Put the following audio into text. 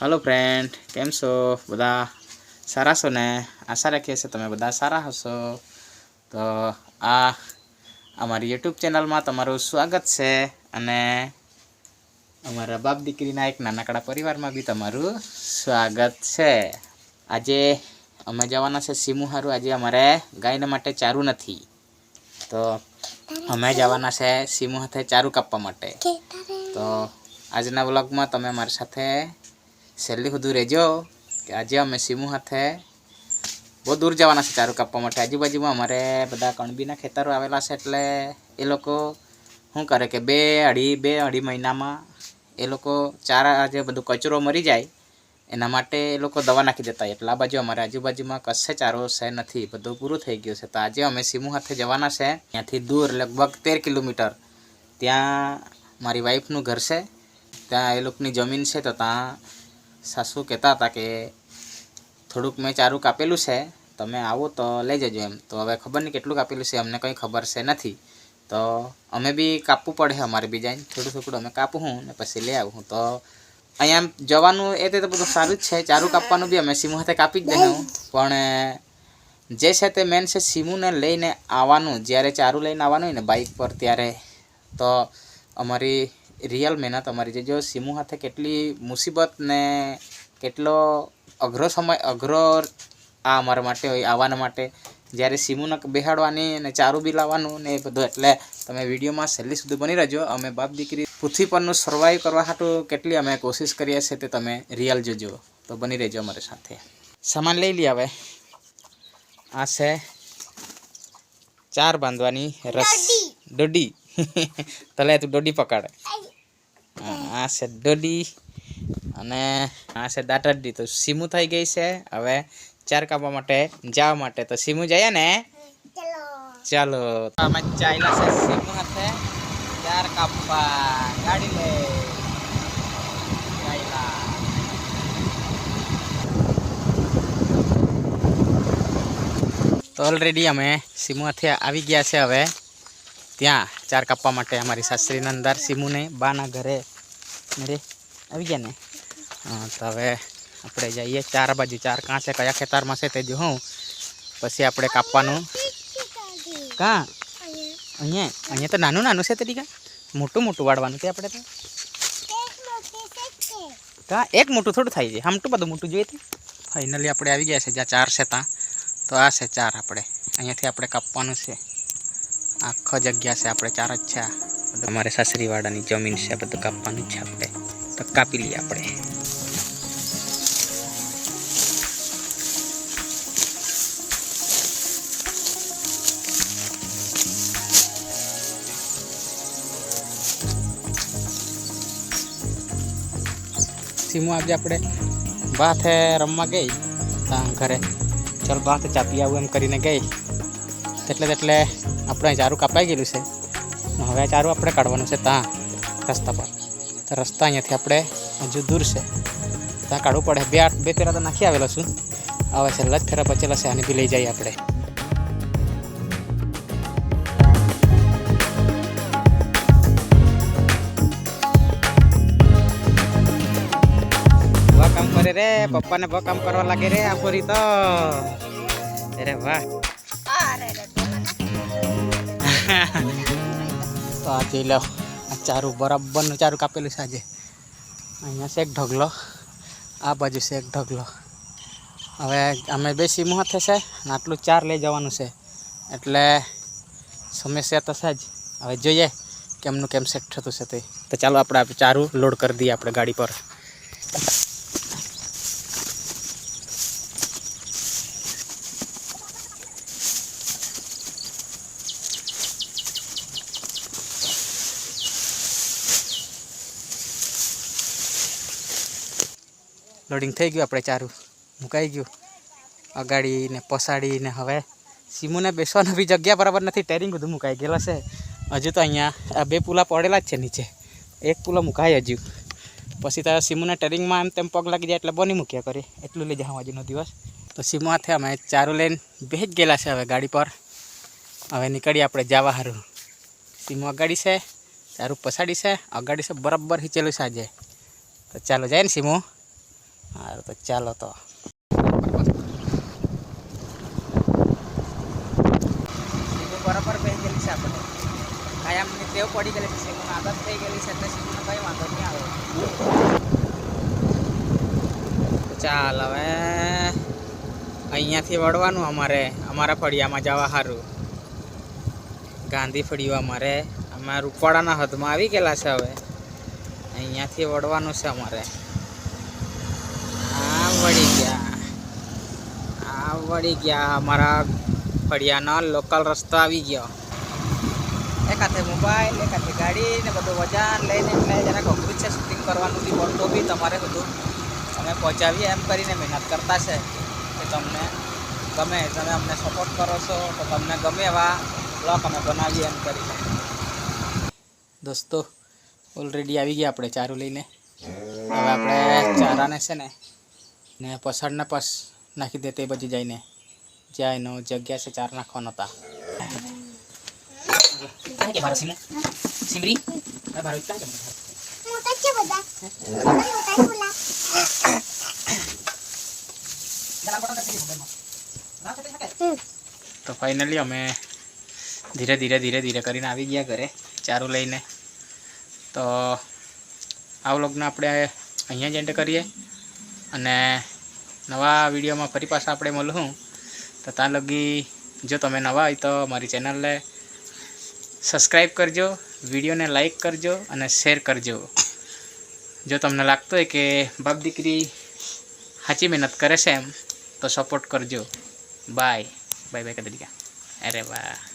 Hello friend केम छो बधा सारा छो ने आशा रखीए छे तमे बधा सारा हशो। तो आ अमारी यूट्यूब चेनल में तमारुं स्वागत है अने अमारा बाप दीकरीना एक नानकड़ा परिवार में भी तमारुं स्वागत है। आजे अमे जवाना छे सीमू हारू। आजे अमारे गायने माटे चारू नथी तो अमे जवाना छे सीमू हाथे चारू कापवा माटे। तो आजना व्लॉग में तमे अमारी साथे छेल्ली सुधी रहेजो कि आज अमे सीमू हाथे बहुत दूर जवाना छे चारू कापवा माटे। आजूबाजू में अमारे बधा कणबीना खेतरो आवेला छे एटले ए लोको शुं करे कि बे अढ़ी महीना में ए लोको चारा जे बधुं कचरो मरी जाए एना माटे ए लोको दवा नाखी देता। एटले आ बाजू अमारे आजूबाजू में कशे चारो छे नथी, बधुं पूरुं थई गयुं छे। तो आज अमे सीमू हाथे जवाना छे त्यांथी दूर लगभग 13 किलोमीटर। त्यां मारी वाइफनुं घर छे, त्यां ए लोकनी जमीन छे। तो त्यां सासू कहता था कि थोड़ुंक मैं चारू कापेलू है, तमे आवो तो लई जजो एम। तो हवे खबर नहीं केटलुं कापेलू है, अमने कई खबर से नहीं। तो अमे भी कापवू पड़े, अमारे बी जाईने थोड़ुं थोड़ुं अमे कापूँ ने पछी लई आवुं। तो अहींया जवानुं ए तो बधुं सारुं ज छे, चारू कापवानुं बी अमे सीमू हाथे कापी ज देहुं। पण जे छे ते मेन छे सीमूने लईने आववानुं। ज्यारे चारू लईने आववानुं होय ने बाइक पर त्यारे तो अमारी रियल मेहनत अमारी जो सीमू हाथे केटली मुसीबत ने केटलो अघरो समय अघरो आ अमारा माटे होय आववाना माटे। ज्यारे सीमूने बेहाडवानी ने चारू बी लाववानुं ने बधुं। एटले तमे विडियो में छेल्ली सुधी बनी रहेजो। अमे बाप दीकरी पृथ्वी परनुं सर्वाइव करवा हाटू केटली अमे कोशिश करीए छीए ते तमे रियल जोजो। तो बनी रहेजो अमारी साथे। सामान लई ली हवे। आ छे चार बांधवानी डोडी तले तू डोडी पकड़। आ से डोडी अने आ से दाटडी। तो सीमू थई गई है हवे चार कापवा माटे जावा माटे। तो सीमू जाए ने चलो अमे चाइला से सीमू हाथे चार कापवा गाड़ी ले चाइला। तो ऑलरेडी अमे सीमू हाथे आवी गया छे। हवे त्या चार कापवा माटे अमारी सासरी अंदर सीमू ने बाना घरे मेरे આવી ગયા ને। તો હવે આપણે જઈએ ચાર બાજુ ચાર કાં છે કયા ખેતરમાં છે તે જોઉં પછી આપણે કાપવાનું કાં અહીંયા અહીંયા તો નાનું નાનું છે તરીકે મોટું મોટું વાળવાનું છે આપણે તો કાં એક મોટું થોડું થાય છે આમટું બધું મોટું જોઈએ તો ફાઇનલી આપણે આવી ગયા છે જ્યાં ચાર છે ત્યાં। તો આ છે ચાર આપણે અહીંયાથી આપણે કાપવાનું છે। આખો જગ્યા છે આપણે ચાર જ છે। અમારે સાસરીવાળાની જમીન છે બધું કાપવાનું છે આપણે। तो कापी लिए આપણે। सीमू आज આપણે બાથે રમવા ગઈ તા ઘરે ચલ બાથે ચાપી આવું એમ કરીને ગઈ એટલે આપણે ચારું કાપાઈ ગયેલું છે। હવે ચારું આપણે કાઢવાનું છે તા રસ્તા પર। तो रस्ता अँ अपने हजू दूर से त्या काढ़ू पड़े। बे फेरा तो नाखी आवेलो छूँ। हवे छेल्ला ज फेरा बचेला से आने भी लई जाइए आपणे। वाह काम करे रे पप्पा ने बहुत काम करवा लगे रे आपोरी तो। अरे वाह तो आज लो चारू बराबर नु चारू कापेलू है। आज अँ से एक ढगलो आ बाजू से एक ढगलो। हवे अमे बे सीमू हाथे से आटलू चार लई जवानुं छे एटले समस्या तो है ज। हवे जोईए केमनुं केम सेट थतुं छे ते। तो चालो आपणे चारू लोड कर दीए आपणे गाड़ी पर। लोडिंग थई गयुं आपणे चारू मुकाई गयुं अगाड़ी ने पछाड़ी ने। हवे सीमू ने बेसवानी बी जग्या बराबर नहीं। टेरिंग बधुं मुकाई गेला छे। हजू तो अहींया आ बे पुला पड़ेला ज छे नीचे। एक पुलो मुकाय हजू पछी तो सीमू ने टेरिंग में एम तेम पग लागी जाए एटले बनी मूक्या करे। एटलुं लई जाऊँ आजनो दिवस। तो सीमू हाथे अमे चारू लईने बेही ज गेला छे हवे गाड़ी पर। हवे निकळीए आपणे जावा हारू। सीमू अगाड़ी छे चारू पछाड़ी छे अगाड़ी से बराबर हिचेलुं छे आजे। तो चालो जाए ने सीमू। સારું તો ચાલો તો બરાબર બેસી ગયેલી છે આપણે કાયમની ટેવ પડી ગયેલી છે શીખવાની આદત થઈ ગયેલી છે એટલે શીખવાનો કંઈ વાંધો નહીં આવે ચાલ હવે અહીંયાથી વળવાનું અમારા ફળિયામાં જવા સારું ગાંધી ફળિયું અમે રૂપાળાના હદમાં આવી ગયેલા છે હવે અહીંયાથી વળવાનું છે અમારે વળી ગયા અમારા ફળિયાનો લોકલ રસ્તો આવી ગયો એક હાથે મોબાઈલ એક હાથે ગાડી ને બધું વજન લઈને એટલે જરાક અઘરું છે શૂટિંગ કરવાનું બી પણ તો બી તમારે બધું અમે પહોંચાવીએ એમ કરીને મહેનત કરતા છે કે તમને ગમે તમે અમને સપોર્ટ કરો છો તો તમને ગમે એવા બ્લોગ અમે બનાવીએ એમ કરીને દોસ્તો ઓલરેડી આવી ગયા આપણે ચારું લઈને હવે આપણે ચારાને છે ને પસાડને નાખી દે તે બાજુ જઈને જ્યાં એનો જગ્યા છે ચાર નાખવાનો હતા તો ફાઇનલી અમે ધીરે ધીરે કરીને આવી ગયા ઘરે ચારું લઈને તો આ વ્લોગને આપણે અહીંયા જ એન્ડ કરીએ અને નવા વિડીયોમાં ફરી પાછા આપણે મળશું તો ત્યાં લગી જો તમે નવા હોય તો મારી ચેનલને સબસ્ક્રાઈબ કરજો વિડીયોને લાઈક કરજો અને શેર કરજો જો તમને લાગતું હોય કે બાપ દીકરી સાચી મહેનત કરે છે એમ તો સપોર્ટ કરજો બાય બાય બાય કરી દીધા અરે વાહ